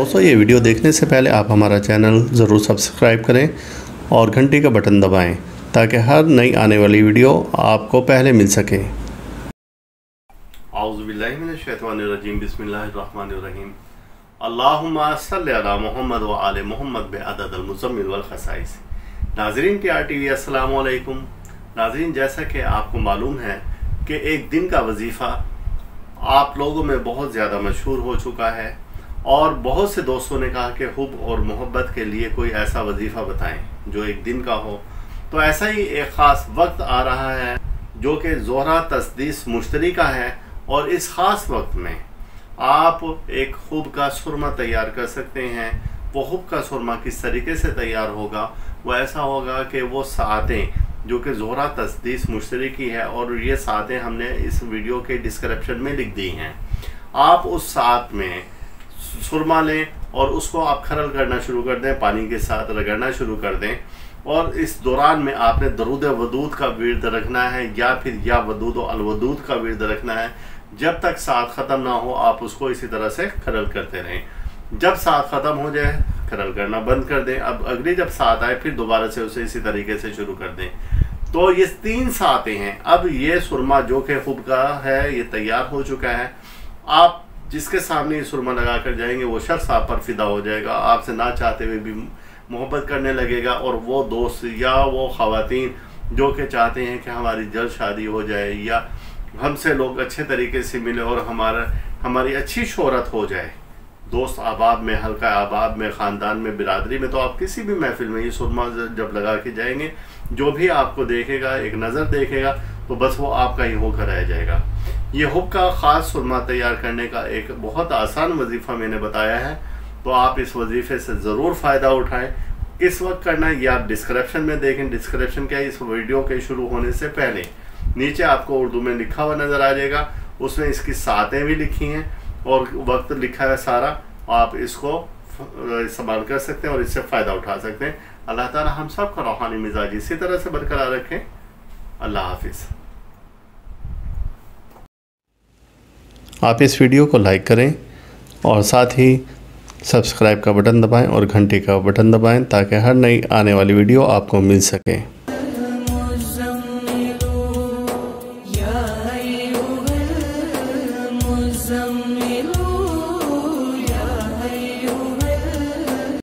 दोस्तों, ये वीडियो देखने से पहले आप हमारा चैनल ज़रूर सब्सक्राइब करें और घंटी का बटन दबाएं ताकि हर नई आने वाली वीडियो आपको पहले मिल सके। औज़ुबिल्लाहिमिनश्शैतानिर्रजीम, बिस्मिल्लाहिर्रहमानिर्रहीम। अल्लाहुम्मा सल्लि अला मुहम्मद व आले मुहम्मद बिअददिल मुज़म्मिल वल खसाइस। नाज़रीन के RTV अस्सलाम वालेकुम। नाज़रीन, जैसा कि आपको मालूम है कि एक दिन का वजीफ़ा आप लोगों में बहुत ज़्यादा मशहूर हो चुका है और बहुत से दोस्तों ने कहा कि हुब और मोहब्बत के लिए कोई ऐसा वजीफ़ा बताएं जो एक दिन का हो। तो ऐसा ही एक ख़ास वक्त आ रहा है जो कि ज़ोहरा तस्दीस मुश्तरी का है, और इस ख़ास वक्त में आप एक हुब का सुरमा तैयार कर सकते हैं। वो हुब का सुरमा किस तरीके से तैयार होगा? वो ऐसा होगा कि वो सातें जो कि ज़ोहरा तस्दीस मुश्तरी की है, और ये सातें हमने इस वीडियो के डिस्क्रिप्शन में लिख दी हैं। आप उस सात में सुरमा लें और उसको आप खरल करना शुरू कर दें, पानी के साथ रगड़ना शुरू कर दें, और इस दौरान में आपने दरूद वदूद का विर्द रखना है या फिर या वदूद अल वदूद का विर्द रखना है। जब तक सात ख़त्म ना हो आप उसको इसी तरह से खरल करते रहें। जब सात ख़त्म हो जाए खरल करना बंद कर दें। अब अगली जब सात आए फिर दोबारा से उसे इसी तरीके से शुरू कर दें। तो ये 3 सातें हैं। अब ये सुरमा जो कि हुब का है ये तैयार हो चुका है। आप जिसके सामने ये सुरमा लगा कर जाएंगे वो शख्स आप पर फिदा हो जाएगा, आपसे ना चाहते हुए भी मोहब्बत करने लगेगा। और वो दोस्त या वो ख़वातीन जो कि चाहते हैं कि हमारी जल्द शादी हो जाए या हमसे लोग अच्छे तरीके से मिले और हमारी अच्छी शोहरत हो जाए, दोस्त अहबाब में, हल्का अहबाब में, ख़ानदान में, बिरादरी में, तो आप किसी भी महफिल में ये सुरमा जब लगा के जाएंगे, जो भी आपको देखेगा, एक नज़र देखेगा, तो बस वो आपका ही होकर रह जाएगा। ये हुब का ख़ास सुरमा तैयार करने का एक बहुत आसान वजीफ़ा मैंने बताया है, तो आप इस वजीफ़े से ज़रूर फ़ायदा उठाएं। किस वक्त करना है ये आप डिस्क्रिप्शन में देखें। डिस्क्रिप्शन क्या है, इस वीडियो के शुरू होने से पहले नीचे आपको उर्दू में लिखा हुआ नज़र आ जाएगा, उसमें इसकी सातें भी लिखी हैं और वक्त लिखा है सारा। आप इसको इस्तेमाल कर सकते हैं और इससे फ़ायदा उठा सकते हैं। अल्लाह ताला हम सब का रूहानी मिजाज इसी तरह से बरकरार रखें। अल्लाह हाफिज़। आप इस वीडियो को लाइक करें और साथ ही सब्सक्राइब का बटन दबाएं और घंटी का बटन दबाएं ताकि हर नई आने वाली वीडियो आपको मिल सके।